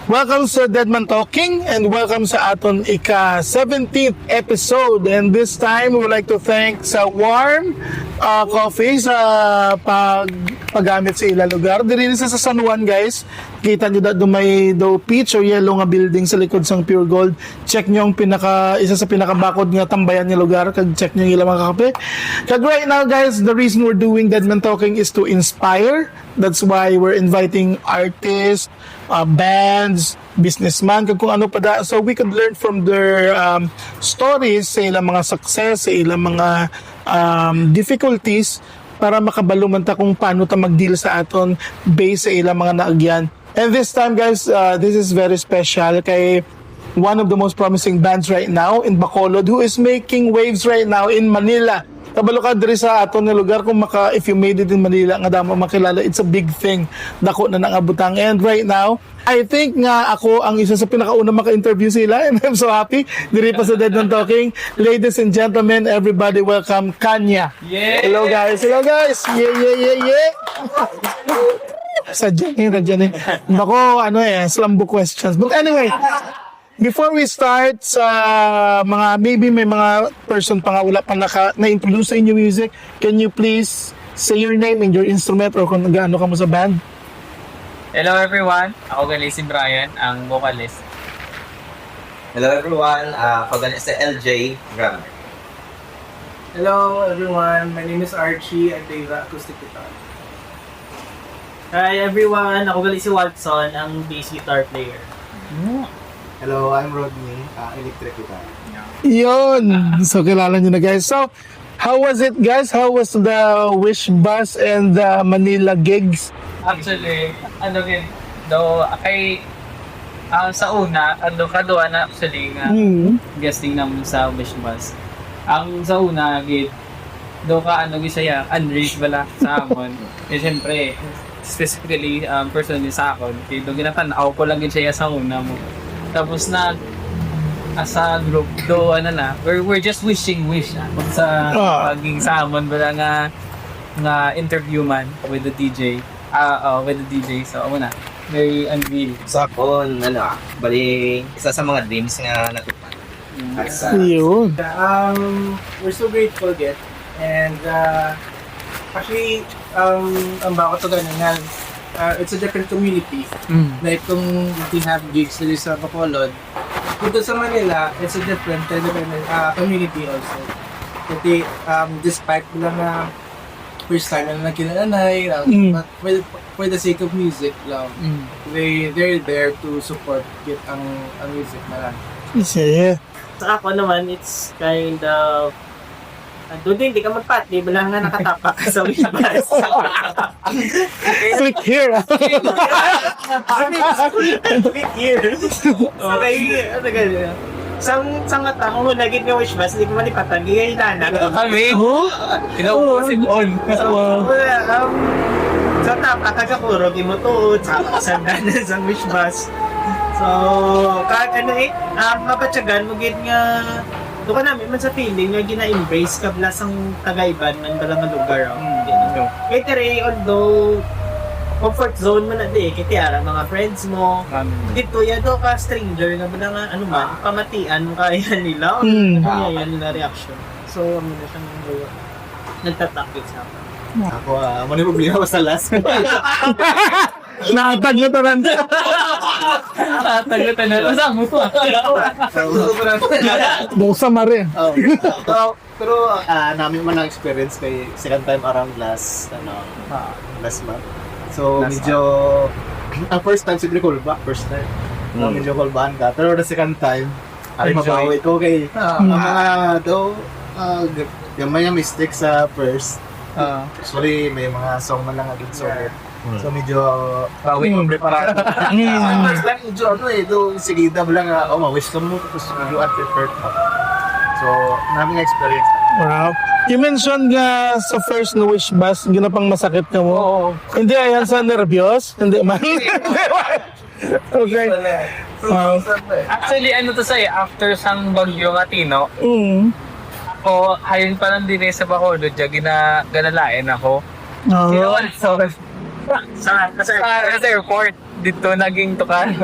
Welcome sa Deadman Talking and welcome sa aton ika-17th episode. And this time, we would like to thank sa Warm Coffee sa paggamit sa ilang lugar. Diri sa San Juan, guys. Kita nyo doon may peach o yellow nga building sa likod sang Pure Gold. Check nyo ang isa sa pinakabakod nga tambayan nga lugar. Kag check nyo yung ilang mga kape. Kag right now, guys, the reason we're doing Deadman Talking is to inspire. That's why we're inviting artists, bands, businessman, kung ano pa da. So we could learn from their stories sa ilang mga success, sa ilang mga difficulties para makabalo man ta kung paano ta mag-deal sa aton based sa ilang mga naagyan. And this time, guys, this is very special kay one of the most promising bands right now in Bacolod who is making waves right now in Manila. Kabalo ka diri sa aton nga lugar kung if you made it in Manila nga damo makilala, it's a big thing. Dako na nangabutang. And right now, I think nga ako ang isa sa pinakauna maka-interview sila and I'm so happy. Diri pa sa Deadman Talking. Ladies and gentlemen, everybody welcome Kanya. Yeah. Hello guys. Hello guys. Yeah. Sadyan eh. Nako, slambo questions. But anyway, before we start sa maybe may mga person pa nga wala pa na-introduce sa inyo music, can you please say your name and your instrument or kung gaano ka mo sa band? Hello everyone, ako gali si Brian, ang vocalist. Hello everyone, ako ganit sa LJ drummer. Hello everyone, my name is Archie. I play the acoustic guitar. Hi everyone, ako gali si Watson, ang bass guitar player. Hello, I'm Rodney, electric guitar. Yun! So kilala nyo na guys. So, how was it guys? How was the Wish Bus and the Manila gigs? Actually, sa una, kaduwa na actually nga guesting naman sa Wish Bus. Ang sa una, gisaya, unreached bala sa amon. Siyempre, specifically, personally sa akon, kaya doon ginatanaw ko lang siya sa una mo. Tapos as a group, we're just wishing sa paging sa amon bala nga interview man with the DJ. So, muna, very unreal. Sa akon, bali, isa sa mga dreams nga natupad. Yun. We're so grateful again. And actually, ang bako to ganun it's a different community. Like kung we have gigs dito sa Bacolod, dito sa Manila, it's a different community also. Kasi despite lang na first time na kinanay, but for the sake of music lang, they're there to support ang music na lang. Yeah. Sa ako naman, it's kind of doon din, di ka magpati, bala nga nakatapak ka sa Wish Bus. Click here. Click here. Okay, ano ganyan. Sang mata, kung naging nga Wish Bus, hindi ko malipatan, hindi kayo nanak. Kami? Pinaupusin on. So, taga-kurog, imutuod, sa Wish Bus. So, mapatsagan, magiging nga, doon ka namin man sa feeling nga gina-embrace ka blasang tagaiban ng dalang lugar. Kaya tere, although comfort zone mo na kaya tiara mga friends mo, dito yado ka stranger nga ba nga pamatian mo kaya nila o kaya nila reaction. So, na siyang nagtatakit sa akin. Ako, muna yung problema ko sa last. Nakatag na tanan. Masang mo to. Buksa mare. Pero namin man ang experience kay second time around last month. So medyo ang first time siyempre callback, first time. Medyo callback ka. Pero the second time ay mabawi ko kay gamay yung mistake sa first. Actually may mga song man lang agad solid. So medyo bawi mo preparado. First time medyo sige na lang ma-wish ka mo tapos you at effort mo. So namin experience. Wow. You mentioned nga sa first na Wish Bus, ginapang masakit ka mo. Oo. Hindi, ayan sa nervyos. Hindi man. Okay. Wow. Actually, after sang Bagyo nga Tino, ako, hayon pa lang din sa Bacolod, ganalain ako. Oh. So, sa airport, dito naging tukan.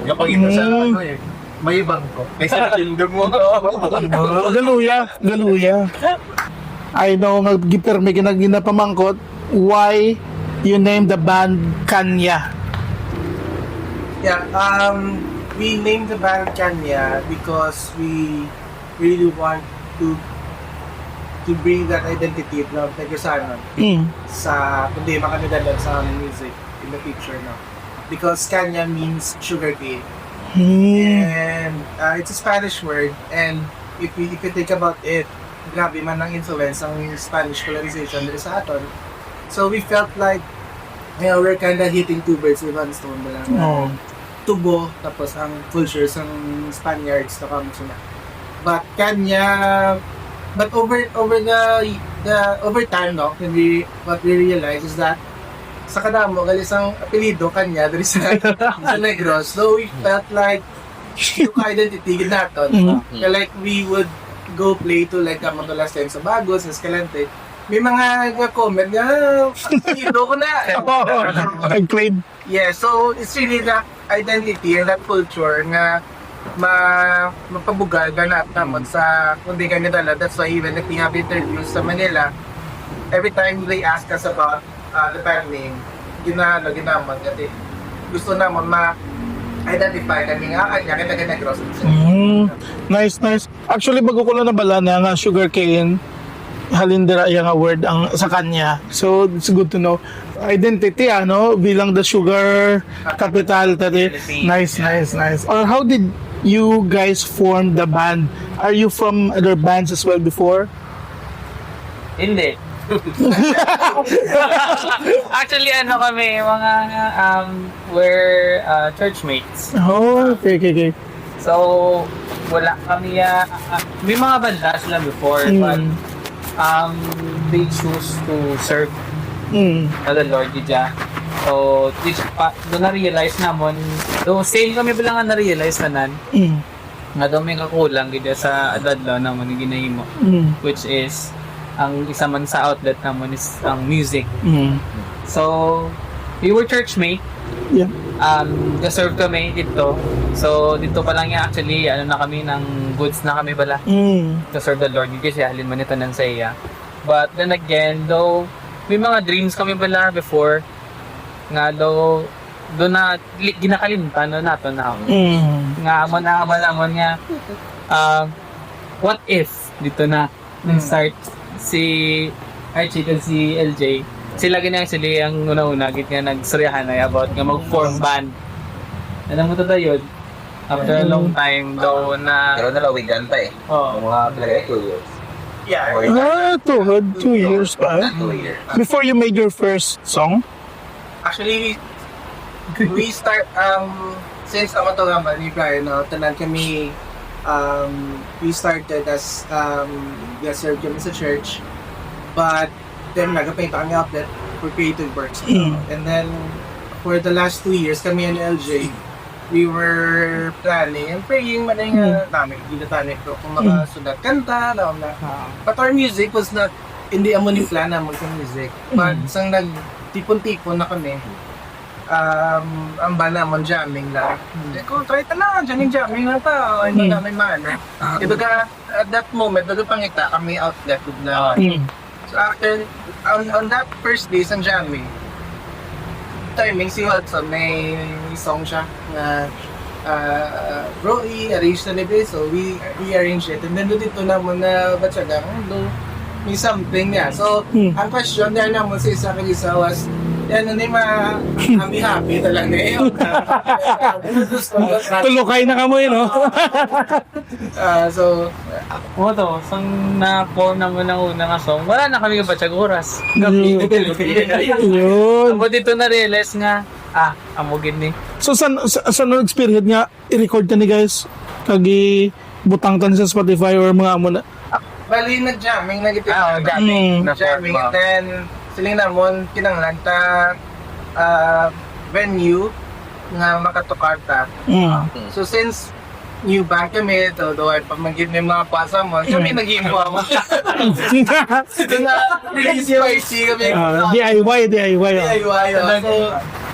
Kapag ito sa ano eh, may bangko. May sa tindog mo. Galuya. I know nga giperme ginapamangkot why you named the band Kanya. Yeah, we named the band Kanya because we really want to bring that identity ng Tegusanon sa kundi makanidalan sa music in the future no. Because Kanya means sugarcane. And it's a Spanish word, and if you think about it, grabe man ang influence ng Spanish colonization dito sa aton. So we felt like, we're kind of hitting two birds with one stone. Tubo, tapos ang cultures ng Spaniards na kami sila. But Kanya, over time, no, what we realized is that sa kadamo, galis ang apelido Kanya dari sa Negros. So we felt like yung identity natin. Like we would go play to like Amadolas sa Bagos, sa Escalante. May mga comment na apelido ko na. Nag-claim. Yeah, so it's really that identity and that culture nga mapabugal ganap naman sa kundi kanya dala. That's why even if we have interviews sa Manila, every time they ask us about the band name, ginaman kasi gusto naman ma-identify kami nga kanya kita Negros. Nice. Actually, bago ko lang nabala na nga sugarcane, halindira yung word ang sa Kanya. So, it's good to know. Identity, bilang the sugar capital tadi. Nice. Or how did you guys form the band? Are you from other bands as well before? Hindi. Actually, kami, mga, we're churchmates. Oh, okay. So, wala kami, may mga banda sila before, but they choose to serve the Lord Gidya. So, doon na-realize naman, same kami bilang na-realize na nga daw may kakulang Gidya sa adadlaw naman yung ginahimo, which is, ang isa man sa outlet naman is ang music. So, we were churchmate. Yeah. Serve kami dito. So, dito pa lang actually, na kami ng goods na kami bala. To serve the Lord. Kasi halin man ito ng sa iya. But then again, though, may mga dreams kami bala before. Nga though, doon na, ginakalimtan nato na. Nga amon nga, what if, dito na, start si Archie at si LJ, sila ang una-una nga nagsuryahan na about nga mag-form band. Alam mo yun? After a long time daw na... Pero nalawigan pa eh. Oh. Mga talaga 2 years. Yeah. 2 years pa. 2 years. Before you made your first song? Actually, we start, since Amatogaman, ni Brian, tanan kami, we started as guest serve kami sa church, but then nagapinta kami outlet for creative works. And then, for the last 2 years, kami and LJ, we were planning and praying manay nga namin, ginatanik ko kung makasulat kanta, but our music was not, hindi amo ni plan naman sa music. But isang nagtipon-tipon na kami, ang ba naman jamming lang. Ko try ta na, jamming na ta, hindi namin man. Diba at that moment, bago pangita kami outlet na. So after, on that first day sa jamming, timing si Hudson, may song siya na bro, i-arrange na nila, so we arranged it. And then dito naman na batsagang, may something niya. So, ang question niya naman sa isa kagisa was, yan, happy talaga eh. Tulukay na kamoy, no? So, sang na-form naman ang unang song, wala na kami kabatsag oras. Yun. Amo dito na-realize nga, amugin ni. So, saan experience nga, i-record ka ni guys? Kagi butang tan sa Spotify or mga amo na? bali nag-jamming, jamming. Jamming, and then, siling namon, kinanglan ta venue nga makatukarta. So since new band kami, though ay pamagin may mga pasa mo, kami nag-impo mo. Ito na, release party kami. DIY. DIY.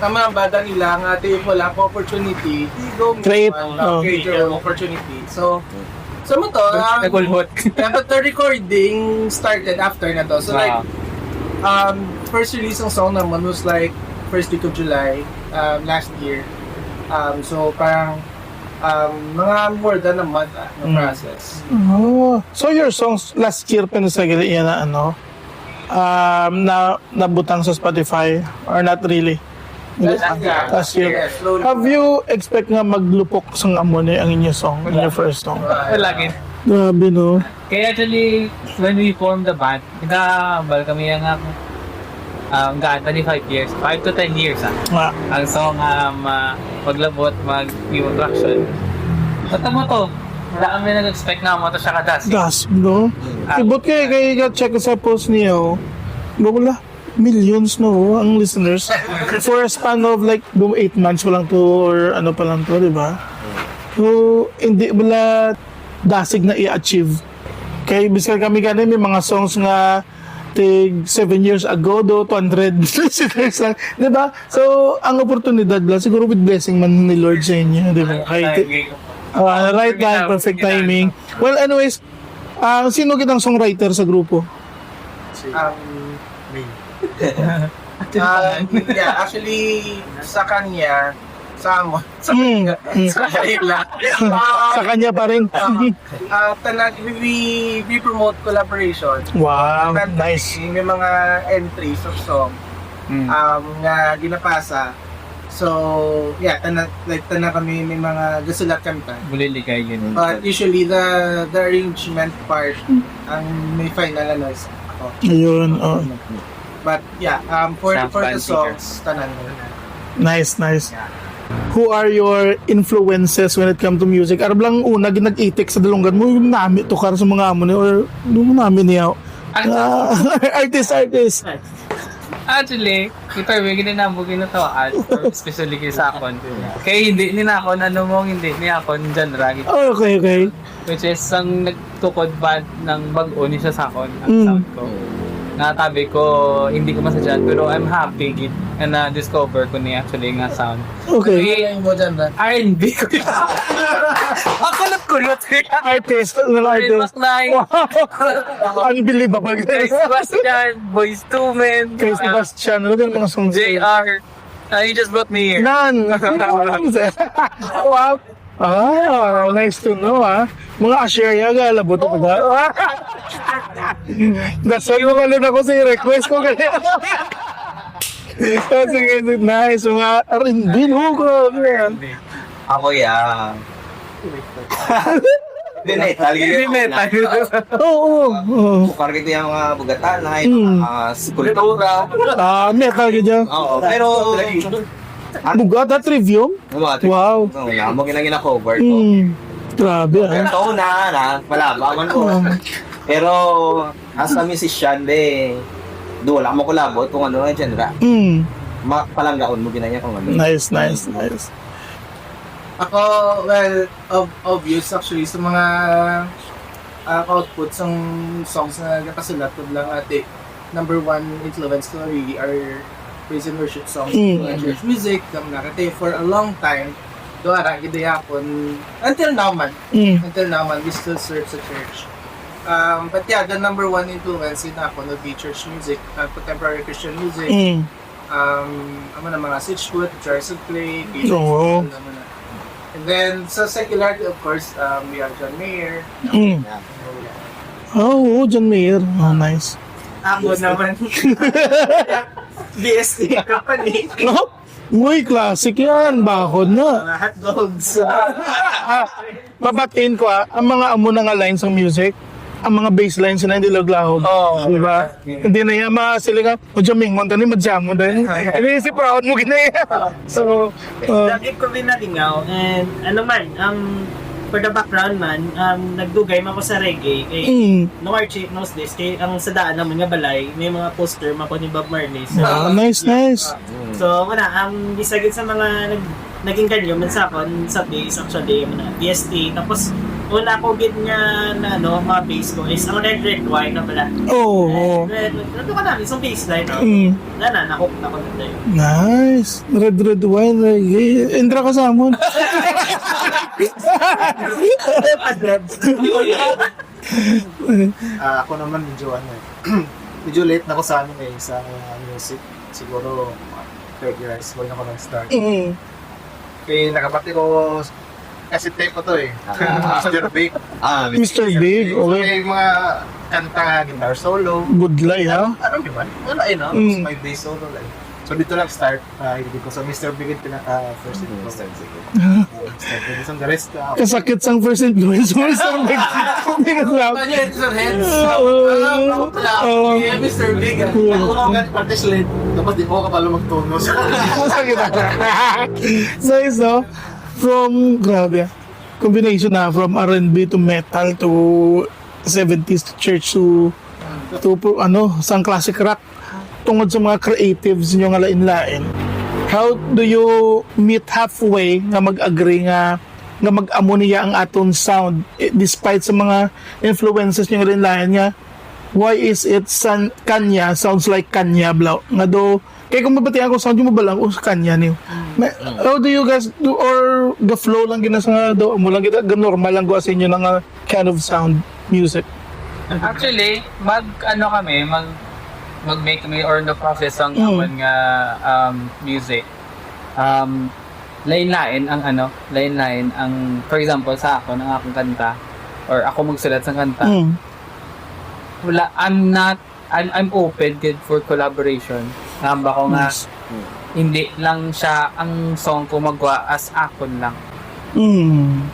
So, tama ang bada nila nga ate wala ko opportunity, go Create. create your own opportunity. So mo to, Nagulhot. but the recording started after na to. So like, first release ng song naman was like first week of July last year. So parang mga more than a month na process. Oh. So your songs last year pinasagili yan na ano? Na nabutang sa Spotify or not really? Last year. Yes, slowly. Have you expect nga maglupok sang amon ang inyong song, in your first song? Lagi. Grabe no. Kaya actually, when we formed the band, nagkakabal kami yung gaan 25 years, 5 to 10 years Nga. ang song maglabot, mag-new traction. Ba't mo to? Wala kami nag-expect na mo to siya kadas. Gas, no? Ibot kay check sa post niya, oh. Wala, millions no ang listeners. For a span of like 8 months pa lang to or ano pa lang to, di ba? So, hindi wala dasig na i-achieve. Kaya biskal kami ganun, may mga songs nga tig 7 years ago do 200 listeners lang, di ba? So, ang oportunidad lang, siguro with blessing man ni Lord sa inyo, di ba? Right time, perfect timing. Well, anyways, sino kitang songwriter sa grupo? Yeah, actually, sa kanya, sa amo, sa kanya, Sa kanya pa rin. we promote collaboration. Wow, nice. May mga entries of song nga ginapasa. So, yeah, tana kami may mga gasulat kami pa. Buliligay yun. But usually the arrangement part ang may final ano is ako. Ayun, oh. But yeah, for Sounds the fancy, songs tanan mo. Nice. Who are your influences when it comes to music? Arab lang una ginag-itik sa dalungan mo, yung nami to kar sa mga amo ni or yung nami niya. Artist. Actually, ito yung ginanambugin na tawaan, especially kay sa akon. Kaya hindi ni na ako, hindi ni ako dyan ragi. Oh, okay. Which is, ang nagtukod ba ng bago ni siya sa akon, ang sound ko. Natabi ko, hindi ko masadyan, pero I'm happy and na-discover ko niya actually nga sound. Okay. Ano mo dyan ba? R&B ko yun. Ako kulot Artist. Unbelievable. Kay Sebastian, Boys 2 Men, Kay Sebastian. Ano yung mga songs? JR. You just brought me here. None. Wow. Nice to know, Mga Asheria ga, labot ko ba? Dasal mo kalun ako sa request ko kaya. Sige, nice. Mga R&B, no? Ako yan. Hindi metal. Oo. Bukar kita yung mga bugatanay, mga kultura. Metal ka dyan. Oo, pero... Bugat at Trivium? Wow. Wala mo ginag-cover ko. Grabe, Ito na, malabaman ko. Pero, as a musician, do wala mo kulabot kung ano yung genre. Palanggaon mo ginanya kung ano. Nice. Ako, well, obvious actually sa mga outputs ng songs na nakasulat ko lang ate. Number one influence ko really are praise and worship songs, church music, nakate for a long time. Doara gidayapon until now man. Until now man we still serve sa church. But yeah, the number one influence in ako would be church music, contemporary Christian music. Ano na mga Switchfoot, Jars of Clay, Oo. and then sa secular of course, we have John Mayer. John Mayer. Nice. Ako naman. BST company. No? Uy, classic yan. Bakod na. Mga hotdogs. Babatiin ko ang mga amo na nga lines ng music, ang mga bass lines na hindi laglahog. Diba? Hindi na yan sila ka, o jaming mo, tani madyam mo din. Hindi si proud mo ginaya. So, Lagi ko rin nalingaw. And ano man, for the background man, nagdugay man ko sa reggae. No Archie knows this. Kay ang sa daan naman nga balay, may mga poster man ko ni Bob Marley. So, nice. So, bisagin sa mga naging ganyo man sa akon sa days actually, BST. Tapos, Una ko gid nga na mga bass ko is ang red wine na pala. Oo. Nandun ka namin, isang bassline, no? Nahook na ko na tayo. Nice. Red wine. Indra ka sa amon. Ako naman medyo medyo late na ako sa sa music. Siguro 30 years old na ako nag-start. Kaya nakabati ko kasi tape ko to Mr. Big. Mr. Big. So, Okay. may mga kanta, guitar solo. Good lie, ha? Ano naman? Wala may bass solo like. So dito lang start. Hindi ko sa Mr. Big yung pinaka-first influence. Mr. Big. So the rest, Kasakit sang first influence mo sa Hindi ka lang. Mr. Big. Ako nga practice late. Tapos di ko kapalo magtono. Kasakit ako. Nice, no? From, grabe, combination na from R&B to metal to 70s to church to sang classic rock tungod sa mga creatives nyo nga lain-lain. How do you meet halfway nga mag-agree nga mag-amo niya ang aton sound despite sa mga influences nyo nga lain-lain nga why is it Kanya sounds like Kanya Blau nga do kaya kung mabatihan ko sound mo ba lang Kanya niyo. How do you guys do or the flow lang gina sa do mo lang kita normal lang go sa inyo ng kind of sound music. Actually, mag-make kami or na-process ang aman nga music. Lain-lain ang for example sa ako ng akong kanta or ako magsulat sa kanta. Wala, I'm open for collaboration. Hamba ko nga hindi lang siya ang song ko magwa as akon lang.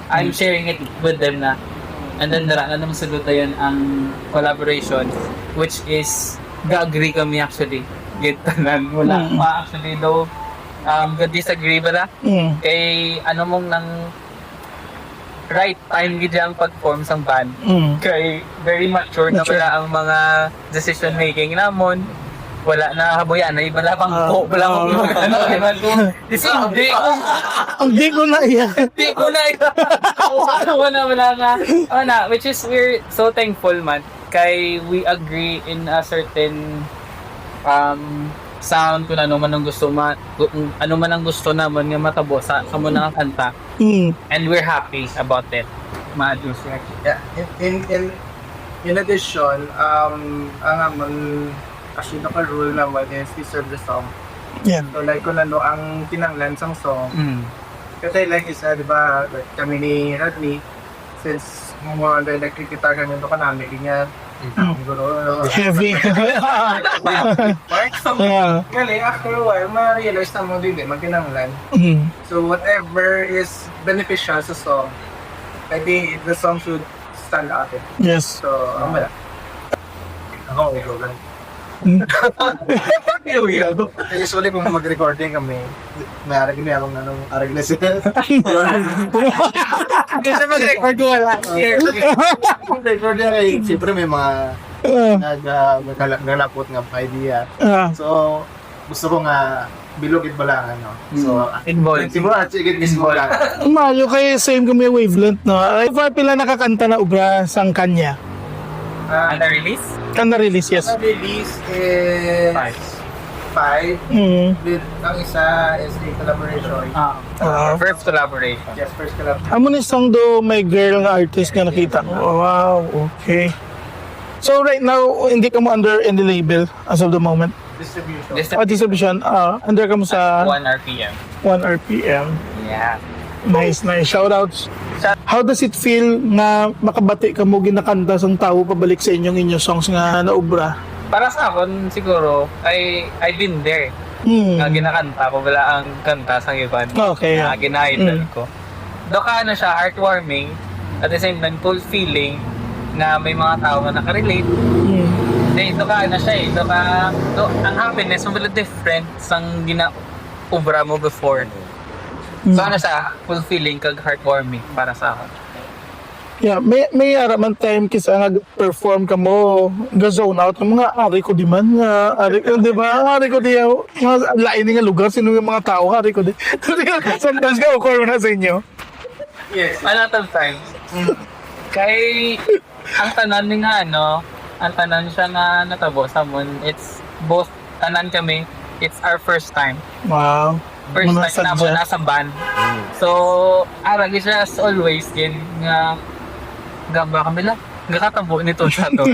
I'm sharing it with them na and then dara na naman sulod yun ang collaboration which is ga-agree kami actually gitanan wala actually though ga-disagree ba na kay mong nang right time gid ang pag-form sang band kay very mature na pala ang mga decision making namon wala na haboyan na iba pang wala ko Hindi ko na iya. Wala which is we're so thankful man kay we agree in a certain sound kung ano man ang gusto naman nga matabo sa kamo na kanta and we're happy about it. Ma-adjust Yeah. In addition, ang actually naka-rule naman is we serve the song. Yeah. So like kung ang tinanglan sang song, kasi like isa, di ba, like, kami ni Rodney, since mga electric guitar kami ito namin, ganyan, siguro, Heavy. Kali, after a while, ma-realize na mo din, magtinanglan. So whatever is beneficial sa song, maybe the song should stand out. Yes. So, wala. Ako, ikaw usually kung mag-recording kami, may arag na sila. Kasi mag-record ko wala. Record niya kay, siyempre may mga naglalapot nga idea. So, gusto ko nga bilogit ba lang, So, involved. Siguro, sigit mismo lang. Mayo kay same kami wavelength, no? Ay, pila nakakanta na ubra sang Kanya? Under-release? Release, yes. Release is 5. With ang isa is a collaboration. First collaboration. Yes, first collaboration. Amo ni song do may girl nga artist nga nakita ko. Oh, wow, okay. So right now, hindi ka mo under any label as of the moment? Distribution. Distribution. Under ka mo sa 1 RPM. 1 RPM. Yeah. Nice. Shoutouts. How does it feel na makabati ka mo ginakanta sang tao pabalik sa inyong songs nga naubra? Para sa akin, siguro, I've been there. Ginakanta ko, wala ang kanta sa iban. Okay. Gina-idol ko. Do ka siya, heartwarming, at the same time, fulfilling, na may mga tao na nakarelate. Then, do ka siya ang happiness mo wala different sang gina-ubra mo before. So, siya, fulfilling kag heartwarming para sa akin. Yeah, may araman time kisa nag-perform ka mo, ga-zone out ng mga ari ko di man, di ba? Ari ko di, mga lain nga lugar, sino yung mga tao, ari ko di. Sometimes ka, occur na sa inyo. Yes. A lot of times. Kay ang tanan ni nga ang tanan siya nga natabo sa mon. It's both tanan kami. It's our first time. Wow. First Mga time na mo sadya. nasa band. So, aragi siya as always din nga gaba kami lang. Gakatabo nito sa to.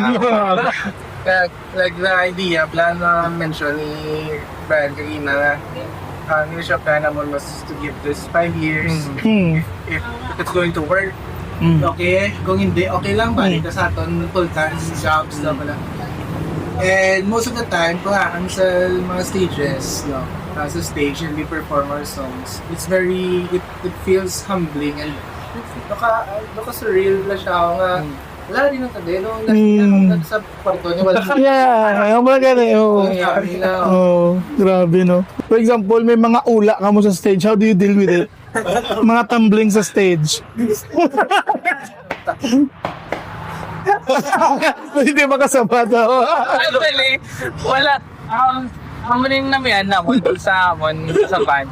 Like the idea, plan na mention ni Brian kanina, hindi siya plan naman was to give this 5 years. If it's going to work, okay. Kung hindi, okay lang. Balik ka sa aton full-time jobs na pala. And most of the time, kung ang sa mga stages, sa stage and we perform our songs, it's very, it feels humbling and surreal na siya nga. Wala rin ang tabi, sa kwarto niya, wala Yeah, ang mga ganun. Grabe, no? For example, may mga ula ka mo sa stage. How do you deal with it? Mga tumbling sa stage. Hindi makasama daw. Actually, wala. Amo rin namin na mo sa band.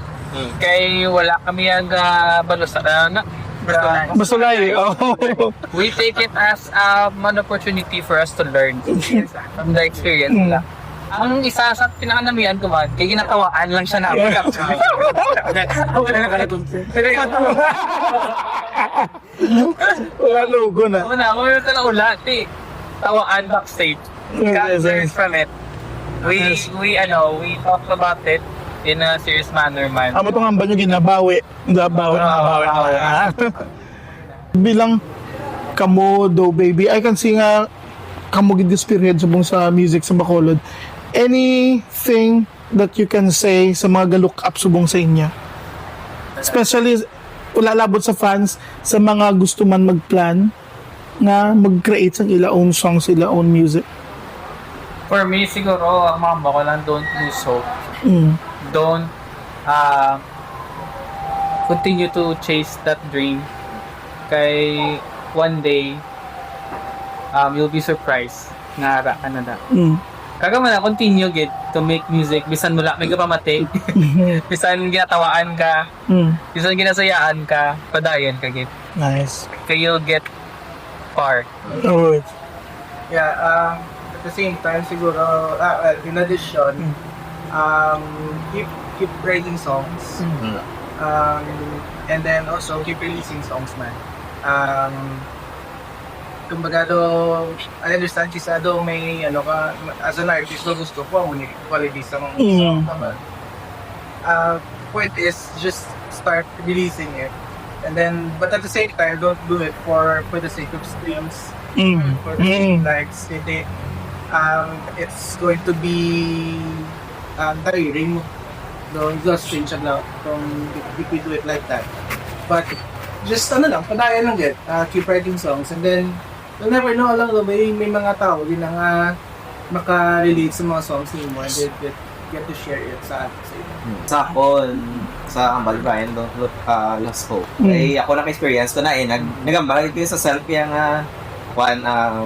Kay wala kami ang balos na Masulay. Oh. we take it as an opportunity for us to learn from the experience nila. Ang isa sa pinakanamihan ko man, kay ginatawaan lang siya namin. Wala logo na. Una, kung yung talang ulat, tawaan backstage. Characters from it. We talked about it in a serious manner man. Amo tong amba nyo ginabawi. Nabawi. Bilang kamo do baby, I can see nga kamo gid this period subong sa music sa Bacolod. Anything that you can say sa mga look up subong sa inya? Especially ulalabot sa fans sa mga gusto man magplan nga mag-create sa ila own songs, ila own music. For me, siguro, ang mga bako lang, don't lose hope. Don't continue to chase that dream. Kay one day, you'll be surprised nga ara ka na na. Kaga man na, continue gid to make music. Bisan mula, may kapamati. Bisan ginatawaan ka. Bisan ginasayaan ka. Padayon ka gid. Nice. Kaya you'll get far. Alright. Yeah, at the same time, siguro, in addition, keep writing songs. And then also, keep releasing songs, man. Kumbaga I understand kisa may ka, as an artist gusto ko ang unique qualities sa mga song. Point is, just start releasing it. And then, but at the same time, don't do it for the sake of streams. For the sake of likes. It's going to be tiring. Exhausting siya lang if we do it like that. But just padayan lang get. Keep writing songs and then you'll never know along the way may mga tao din na maka-relate sa mga songs mo and then get to share it sa inyo. Sa akon, sa Ambal Brian, don't lost hope. Eh, ako naka-experience ko na nagambal ko sa self yung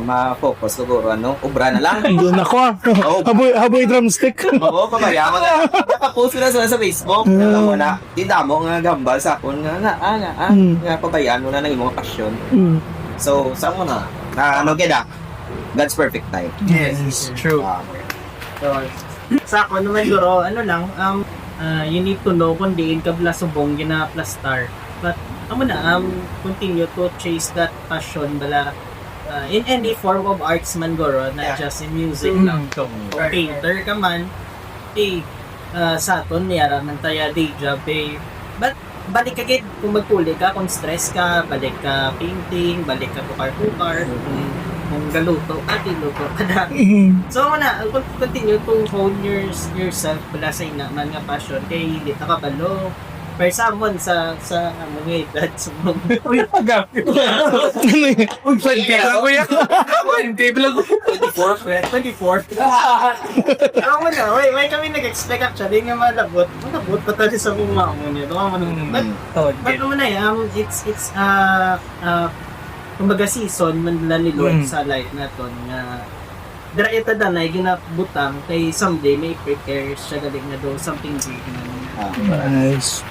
ma-focus siguro, ubra na lang. Doon ako. Haboy drumstick. Oo, pamaya mo na. Nakapost ko na sa Facebook. Alam mo na, mo nga gambal sa akon nga pabayaan mo na ng mga pasyon. So, saan mo na? God's perfect time. Yes, true. So, sa ako naman siguro, you need to know kung diin ka bala subong gina-plastar. But, continue to chase that passion bala in any form of arts man goro, not just in music lang. Kung painter ka man, sa aton, niyara ng taya day job, but balik ka gid kung magpuli ka, kung stress ka, balik ka painting, balik ka kukar-kukar, kung galuto, luto ka na. So continue to hone yourself pala sa inaman nga passion, kay hindi ka kabalo. For someone sa mga edad, sa mga... Uy, pag-gabi. Uy, pag-gabi. Kuya. Hindi, bilang 24. Ako na, may kami nag-expect actually nga malabot. Malabot pa tayo sa mga mo niya. But naman it's kumbaga season man nila ni Lord sa life na to nga dara ita danay ginabutang kay someday may prepare siya galing na do something big na. Nice.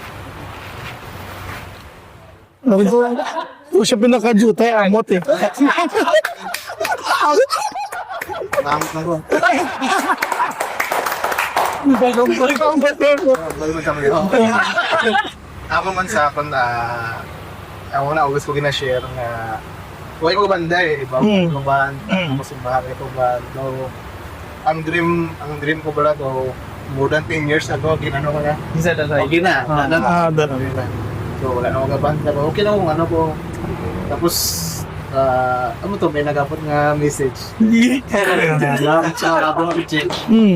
O siya pinaka-jutay, amot eh. Namot na ko. Ako man sa akon, ako na always ko gina-share na huwag ko banda eh, iba ko band, ako si Bahari ko band. So, ang dream ko pala to, more than 10 years ago, ginano ko na. Isa na tayo. Okay na. Dala. So, wala na ako kaband. Pero okay na kung ano ko. Tapos, ano to, may nagapot nga message. Tsaka ako check.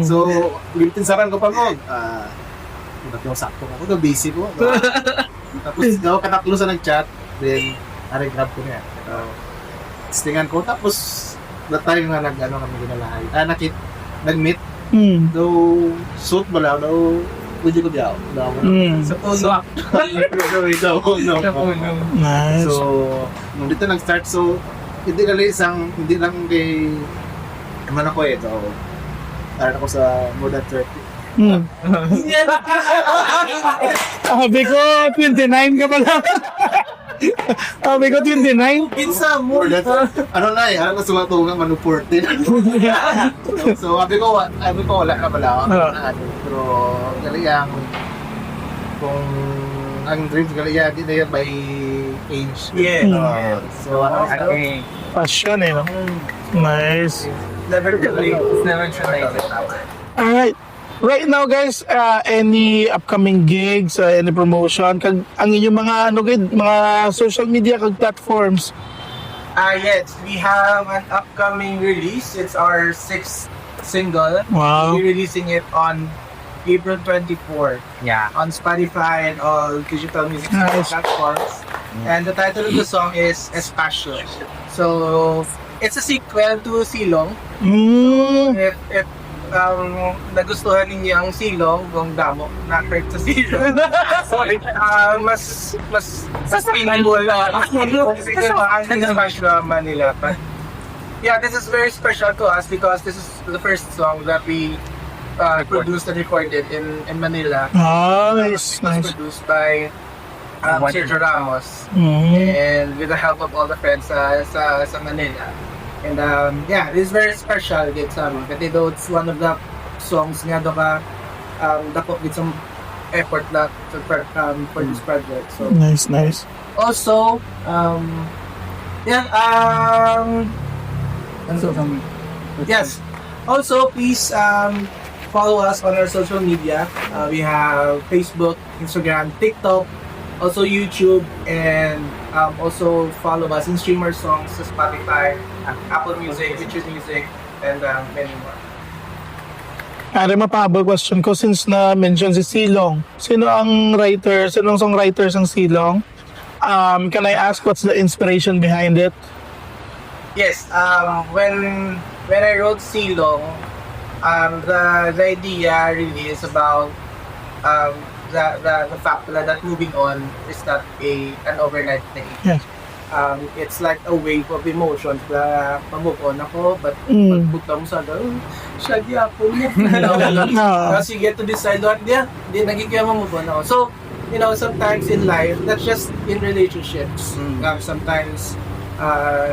So, pinsaran ko pa ko. Ba't yung sakto ako? Busy ko. Tapos, daw kataklo sa nag-chat. Then, grab ko niya. Stingan ko. Tapos, that time nga kami ginalahay. Nag-meet. Though, suit ba lang? Though, pwede ko diyaw. Sa puno. Nice. So, nung dito nag-start, so, hindi lang kay, naman ako eh, so, start ako sa more than 30. Sabi ko, 29 ka pala. Sabi ko, 29. Pinsa mo. More than, ano na eh, ano sumatungan, manu 14. So, sabi ko, wala na pala ako. Pero, galing kung ang dreams galing di na yan by age. Yeah. So, Okay. Passion eh, no? Nice. Never too late. It's never too late. Alright. Right now guys, any upcoming gigs, any promotion, ang inyong mga mga social media kag platforms. Yes, we have an upcoming release. It's our 6th single. Wow. We're releasing it on April 24 Yeah. on Spotify and all digital music Nice. platforms. And the title of the song is Espacio. So, it's a sequel to Silong. If nagustuhan ninyo ang Silong, kung damo, na-hurt sa Silong. Sorry. Mas sustainable ang Espacio Manila. But, yeah, this is very special to us because this is the first song that we produced and recorded in Manila. Nice. It was produced by Sergio Ramos and with the help of all the friends sa Manila. And yeah, this is very special gig sa amin. Kasi though it's one of the songs nga do ka dako with some effort na for this project. So Nice. also yeah yes. Also please follow us on our social media. We have Facebook, Instagram, TikTok, also YouTube, and also follow us and stream our songs sa Spotify, Apple Music, YouTube Music, and many more. Ari, mapabal question ko since na-mention si Silong. Sino ang songwriters ng Silong? Can I ask what's the inspiration behind it? Yes, when I wrote Silong, the idea really is about the fact that moving on is not an overnight thing. Yes. It's like a wave of emotions na ma-move on ako, but pagbukta mo sa siya gyapon mo. Because you get to decide what di nagiging ma-move on ako. So, sometimes in life, that's just in relationships. Sometimes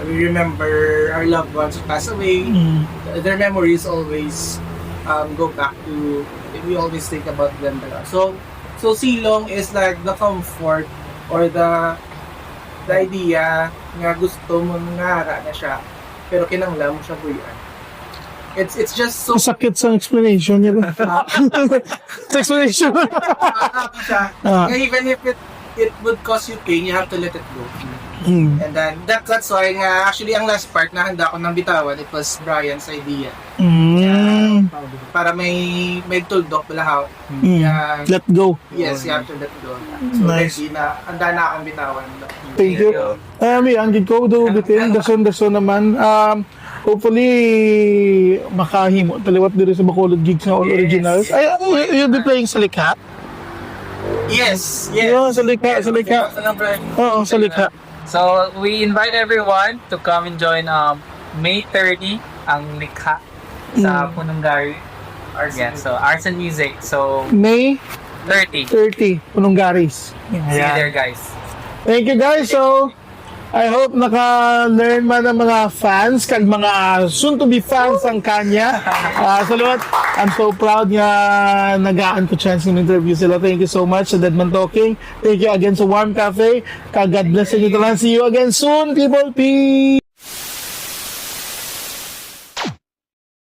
we remember our loved ones who pass away. Their memories always go back to, we always think about them. So Silong is like the comfort or the idea nga gusto mo ngara na siya pero kinanglan mo siya buyan. It's just so Sakit sa explanation niya. Sa explanation. siya. Even if it would cause you pain, you have to let it go. And then that's why nga actually ang last part na handa ko ng bitawan, it was Brian's idea. Para may tuldok balahaw. Let go. Yes, you have to let go. So Nice. handa na akong bitawan. Thank you. Yan, ko do bitin. Dason naman. Hopefully, makahimo. Taliwat dito sa Bacolod gigs na all originals. Ay, you'll be playing sa Likha? Yes. Yeah, sa Likha. Oo, sa Likha. So, we invite everyone to come and join May 30 ang Likha sa Pununggari. Yeah, so Arts and Music. So, May 30. 30, Pununggaris. See you there, guys. Thank you guys. So, I hope naka-learn man ng mga fans, kag mga soon-to-be fans ang kanya. Salamat. I'm so proud nga nagaan ko chance ng interview sila. Thank you so much sa Deadman Talking. Thank you again sa Warm Cafe. God bless you. See you again soon, people. Peace!